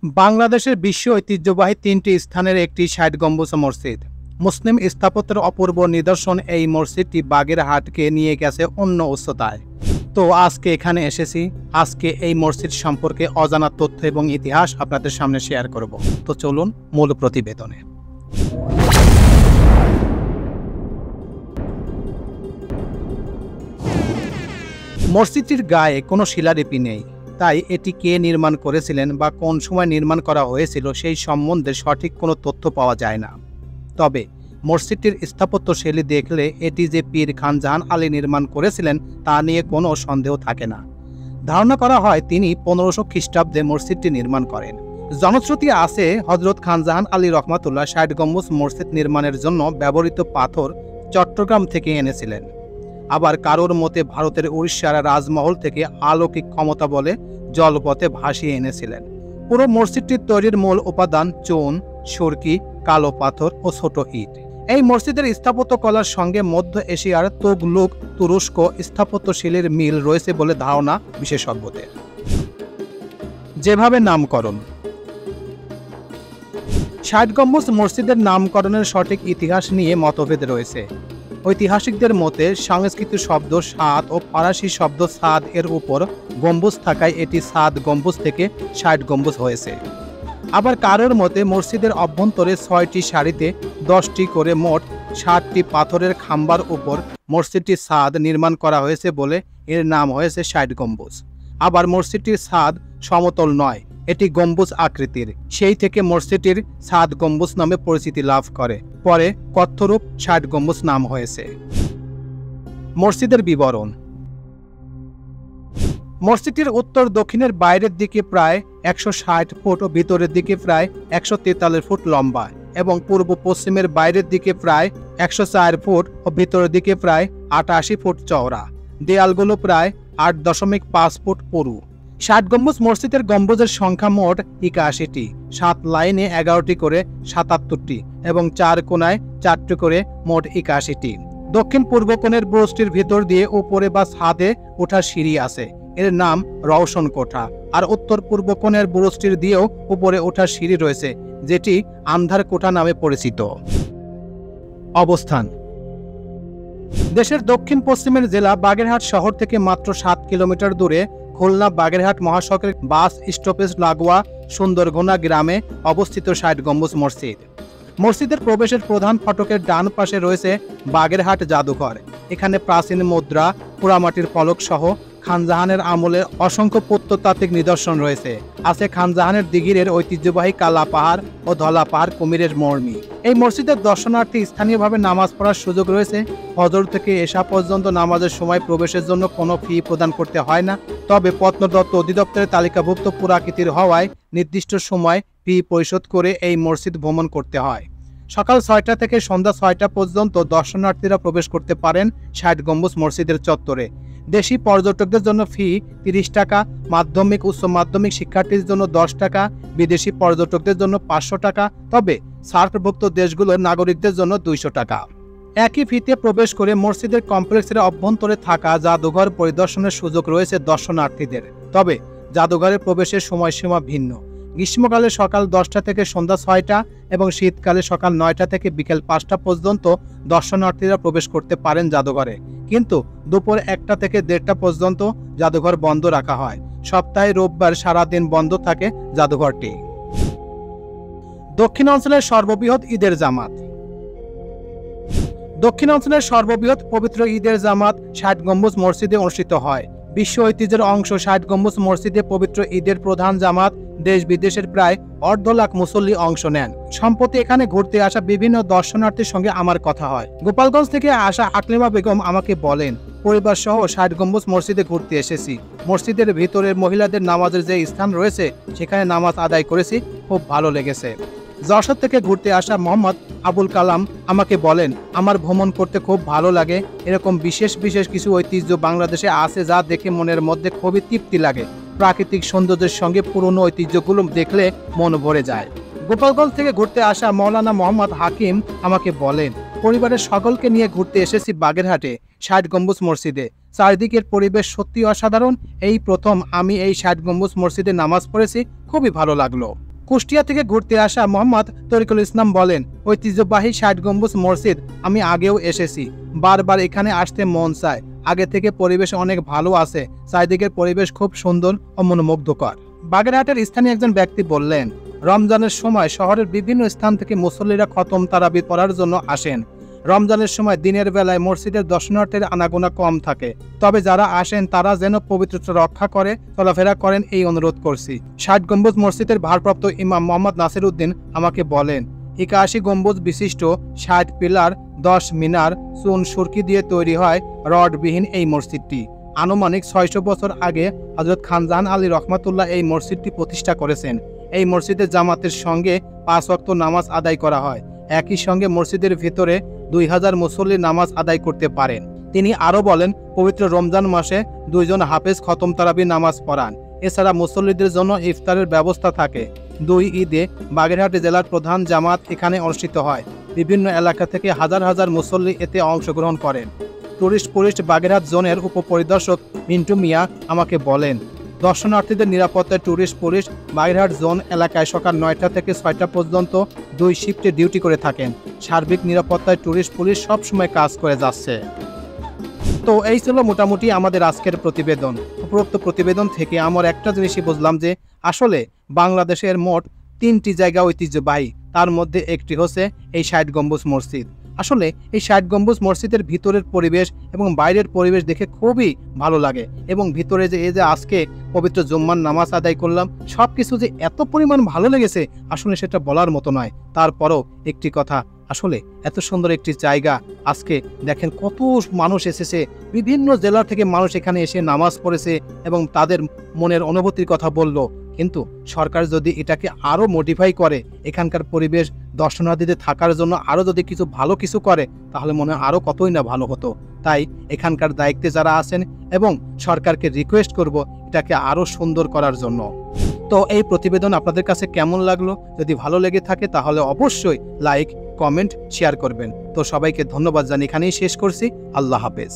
বাংলাদেশের বিশ্ব ঐতিহ্যবাহী তিনটি স্থানের একটি ৬০ গম্বুজ মসজিদ। মুসলিম স্থাপত্যের অপূর্ব নিদর্শন এই মসজিদটি বাগেরহাটকে নিয়ে গেছে অন্য উচ্চতায়। তো আজকে এখানে এসেছি, আজকে এই মসজিদ সম্পর্কে অজানা তথ্য এবং ইতিহাস আপনাদের সামনে শেয়ার করব। তো চলুন মূল প্রতিবেদনে। মসজিদটির গায়ে কোনো শিলালিপি নেই, তাই এটি কে নির্মাণ করেছিলেন বা কোন সময় নির্মাণ করা হয়েছিল সেই সম্বন্ধে সঠিক কোনো তথ্য পাওয়া যায় না। তবে মসজিদটির স্থাপত্যশৈলী দেখলে এটি যে পীর খানজাহান আলী নির্মাণ করেছিলেন তা নিয়ে কোনো সন্দেহ থাকে না। ধারণা করা হয় তিনি 1500 খ্রিস্টাব্দে মসজিদটি নির্মাণ করেন। জনশ্রুতি আছে হযরত খানজাহান আলী রহমাতুল্লাহ ৬০ গম্বুজ মসজিদ নির্মাণের জন্য ব্যবহৃত পাথর চট্টগ্রাম থেকে এনেছিলেন। আবার কারোর মতে ভারতের উড়িষ্যার রাজমহল থেকে অলৌকিক ক্ষমতা বলে জলপথে ভাসিয়ে এনেছিলেন। পুরো মসজিদটির তৈরির মূল উপাদান চুন, সুরকি, কালো পাথর ও ছোট ইট। এই মসজিদের স্থাপত্য কলার সঙ্গে মধ্য এশিয়ার তুগলুক তুরস্ক স্থাপত্যশৈলীর মিল রয়েছে বলে ধারণা বিশেষজ্ঞদের। যেভাবে নামকরণ, ৬০ গম্বুজ মসজিদের নামকরণের সঠিক ইতিহাস নিয়ে মতভেদ রয়েছে। ঐতিহাসিকদের মতে সংস্কৃত শব্দ সাদ ও ফরাসি শব্দ সাদ এর উপর গম্বুজ থাকায় এটি সাদ গম্বুজ থেকে ৬০ গম্বুজ হয়েছে। আবার কারোর মতে মসজিদের অভ্যন্তরে ৬টি সারিতে 10টি করে মোট 60টি পাথরের খাম্বার উপর মসজিদটি ছাদ নির্মাণ করা হয়েছে বলে এর নাম হয়েছে ৬০ গম্বুজ। আবার মসজিদটির ছাদ সমতল নয়, এটি গম্বুজ আকৃতির, সেই থেকে মসজিদটির ছাদ গম্বুজ নামে পরিচিতি লাভ করে। পরে কথ্যরূপ ৬০ গম্বুজ নাম হয়েছে। মসজিদের বিবরণ, মসজিদটির উত্তর দক্ষিণের বাইরের দিকে প্রায় ১৬০ ফুট ও ভিতরের দিকে প্রায় ১৪৩ ফুট লম্বা এবং পূর্ব পশ্চিমের বাইরের দিকে প্রায় ১০৪ ফুট ও ভিতরের দিকে প্রায় ৮৮ ফুট চওড়া। দেয়ালগুলো প্রায় ৮.৫ ফুট পুরু। ৬০ গম্বুজ মসজিদের গম্বুজের সংখ্যা মোট ৮১টি, ৭ লাইনে ১১টি করে ৭৭টি এবং ৪ কোণায় ৪টি করে মোট ৮১টি। দক্ষিণ পূর্ব কোণের বুরুজটির ভিতর দিয়ে উপরে বা ছাদে ওঠার সিঁড়ি আছে, এর নাম রওশন কোঠা। আর উত্তর পূর্ব কোণের বুরুজটির দিয়েও উপরে ওঠার সিঁড়ি রয়েছে, যেটি আন্ধার কোঠা নামে পরিচিত। অবস্থান, দেশের দক্ষিণ পশ্চিমের জেলা বাগেরহাট শহর থেকে মাত্র ৭ কিলোমিটার দূরে খুলনা বাগেরহাট মহাসড়কের বাস স্টপেজ লাগোয়া সুন্দরঘোনা গ্রামে অবস্থিত ৬০ গম্বুজ মসজিদ। মসজিদের প্রবেশের প্রধান ফটকের ডান পাশে রয়েছে বাগেরহাট জাদুঘর। এখানে প্রাচীন মুদ্রা, পোড়ামাটির ফলক সহ খানজাহানের আমলের অসংখ্য প্রত্নতাত্ত্বিক নিদর্শন রয়েছে। আছে খানজাহানের দিঘিরের ঐতিহ্যবাহী কালা পাহাড় ও ধলা পাহাড় কুমিরের মর্মি। এই মসজিদের দর্শনার্থী স্থানীয়ভাবে নামাজ পড়ার সুযোগ রয়েছে। ফজর থেকে এশা পর্যন্ত নামাজের সময় প্রবেশের জন্য কোনো ফি প্রদান করতে হয় না। তবে প্রত্নতত্ত্ব অধিদপ্তরের তালিকাভুক্ত পুরাকীর্তির হওয়ায় নির্দিষ্ট সময় ফি পরিশোধ করে এই মসজিদ ভ্রমণ করতে হয়। সকাল ৬টা থেকে সন্ধ্যা ৬টা পর্যন্ত দর্শনার্থীরা প্রবেশ করতে পারেন ৬০ গম্বুজ মসজিদের চত্বরে। দেশি পর্যটকদের জন্য ফি ৩০ টাকা, মাধ্যমিক উচ্চ মাধ্যমিক শিক্ষার্থীদের জন্য ১০ টাকা, বিদেশি পর্যটকদের জন্য ৫০০ টাকা, তবে সার্কভুক্ত দেশগুলোর নাগরিকদের জন্য ২০০ টাকা। একই ফিতে প্রবেশ করে মসজিদের কমপ্লেক্সের অভ্যন্তরে থাকা জাদুঘর পরিদর্শনের সুযোগ রয়েছে দর্শনার্থীদের। তবে জাদুঘরের প্রবেশের সময়সীমা ভিন্ন। গ্রীষ্মকালে সকাল 10টা থেকে সন্ধ্যা 6টা এবং শীতকালে সকাল 9টা থেকে বিকেল 5টা পর্যন্ত দর্শনার্থীরা প্রবেশ করতে পারেন জাদুঘরে, কিন্তু দুপুর 1টা থেকে 1:30টা পর্যন্ত জাদুঘর বন্ধ রাখা হয়। সপ্তাহে রোববার সারাদিন বন্ধ থাকে জাদুঘরটি। দক্ষিণাঞ্চলের সর্ববৃহৎ ঈদের জামাত, দক্ষিণাঞ্চলের সর্ববৃহৎ পবিত্র ঈদের জামাত ৬০ গম্বুজ মসজিদে অনুষ্ঠিত হয়। বিশ্ব ঐতিহ্যের অংশ ৬০ গম্বুজ মসজিদে পবিত্র ঈদের প্রধান জামাত দেশ বিদেশের প্রায় ১.৫ লাখ মুসল্লি অংশ নেন। সম্প্রতি এখানে ঘুরতে আসা বিভিন্ন দর্শনার্থীর সঙ্গে আমার কথা হয়। গোপালগঞ্জ থেকে আসা আকলিমা বেগম আমাকে বলেন, পরিবার সহ ৬০ গম্বুজ মসজিদে ঘুরতে এসেছি। মসজিদের ভিতরে মহিলাদের নামাজের যে স্থান রয়েছে সেখানে নামাজ আদায় করেছি, খুব ভালো লেগেছে। যশোর থেকে ঘুরতে আসা মোহাম্মদ আবুল কালাম আমাকে বলেন, আমার ভ্রমণ করতে খুব ভালো লাগে। এরকম বিশেষ বিশেষ কিছু ঐতিহ্য বাংলাদেশে আছে যা দেখে মনের মধ্যে খুবই তৃপ্তি লাগে। প্রাকৃতিক সৌন্দর্যের সঙ্গে পুরনো ঐতিহ্যগুলো দেখলে মন ভরে যায়। গোপালগঞ্জ থেকে ঘুরতে আসা মৌলানা মোহাম্মদ হাকিম আমাকে বলেন, পরিবারের সকলকে নিয়ে ঘুরতে এসেছি বাগেরহাটে ৬০ গম্বুজ মসজিদে। চারিদিকের পরিবেশ সত্যি অসাধারণ। এই প্রথম আমি এই ৬০ গম্বুজ মসজিদে নামাজ পড়েছি, খুবই ভালো লাগলো। কুষ্টিয়া থেকে ঘুরতে আসা মোহাম্মদ তরিকুল ইসলাম বলেন, ঐতিহ্যবাহী ৬০ গম্বুজ মসজিদ আমি আগেও এসেছি, বারবার এখানে আসতে মন চায়। আগে থেকে পরিবেশ অনেক ভালো আছে, চারিদিকের পরিবেশ খুব সুন্দর ও মনোমুগ্ধকর। বাগেরহাটের স্থানীয় একজন ব্যক্তি বললেন, রমজানের সময় শহরের বিভিন্ন স্থান থেকে মুসল্লিরা খতম তারাবি পড়ার জন্য আসেন। রমজানের সময় দিনের বেলায় মসজিদের দর্শনার্থীর আনাগোনা কম থাকে, তবে যারা আসেন তারা যেন পবিত্রতা রক্ষা করে চলাফেরা করেন এই অনুরোধ করছি। ৬০ গম্বুজ মসজিদের ভারপ্রাপ্ত ইমাম মোহাম্মদ নাসির উদ্দিন আমাকে বলেন, ৮১ গম্বুজ বিশিষ্ট ৬০ পিলার ১০ মিনার চুন সুরকি দিয়ে তৈরি হয় রডবিহীন এই মসজিদটি। আনুমানিক ৬০০ বছর আগে হযরত খানজাহান আলী রহমাতুল্লাহ এই মসজিদটি প্রতিষ্ঠা করেছেন। এই মসজিদে জামাতের সঙ্গে ৫ ওয়াক্ত নামাজ আদায় করা হয়। একই সঙ্গে মসজিদের ভিতরে ২০০০ মুসল্লি নামাজ আদায় করতে পারেন। তিনি আরও বলেন, পবিত্র রমজান মাসে ২ জন হাফেজ খতম তারাবি নামাজ পড়ান। এছাড়া মুসল্লিদের জন্য ইফতারের ব্যবস্থা থাকে। ২ ঈদে বাগেরহাট জেলার প্রধান জামাত এখানে অনুষ্ঠিত হয়। বিভিন্ন এলাকা থেকে হাজার হাজার মুসল্লি এতে অংশগ্রহণ করেন। টুরিস্ট পুলিশ বাগেরহাট জোনের উপপরিদর্শক মিন্টু মিয়া আমাকে বলেন, দর্শনার্থীদের নিরাপত্তায় টুরিস্ট পুলিশ বাগেরহাট জোন এলাকায় সকাল ৯টা থেকে ৬টা পর্যন্ত ২ শিফটে ডিউটি করে থাকেন। সার্বিক নিরাপত্তায় টুরিস্ট পুলিশ সবসময় কাজ করে যাচ্ছে। তো এই ছিল মোটামুটি আমাদের আজকের প্রতিবেদন। উপরোক্ত প্রতিবেদন থেকে আমার একটা জিনিসই বুঝলাম যে আসলে বাংলাদেশের মোট ৩টি জায়গা ঐতিহ্যবাহী, তার মধ্যে একটি হচ্ছে এই ৬০ গম্বুজ মসজিদ। আসলে এই ৬০ গম্বুজ মসজিদের ভিতরের পরিবেশ এবং বাইরের পরিবেশ দেখে খুবই ভালো লাগে, এবং ভিতরে যে এই যে আজকে পবিত্র জুম্মার নামাজ আদায় করলাম, সব কিছু যে এত পরিমাণ ভালো লেগেছে আসলে সেটা বলার মতো নয়। তারপরও একটি কথা, আসলে এত সুন্দর একটি জায়গা, আজকে দেখেন কত মানুষ এসেছে, বিভিন্ন জেলা থেকে মানুষ এখানে এসে নামাজ পড়েছে এবং তাদের মনের অনুভূতির কথা বলল। কিন্তু সরকার যদি এটাকে আরও মডিফাই করে, এখানকার পরিবেশ দর্শনার্থীদের থাকার জন্য আরও যদি কিছু ভালো কিছু করে, তাহলে মনে হয় আরও কতই না ভালো হতো। তাই এখানকার দায়িত্বে যারা আছেন এবং সরকারকে রিকোয়েস্ট করব এটাকে আরও সুন্দর করার জন্য। তো এই প্রতিবেদন আপনাদের কাছে কেমন লাগলো? যদি ভালো লেগে থাকে তাহলে অবশ্যই লাইক, কমেন্ট, শেয়ার করবেন। তো সবাইকে ধন্যবাদ জানিয়ে এখানেই শেষ করছি। আল্লাহ হাফেজ।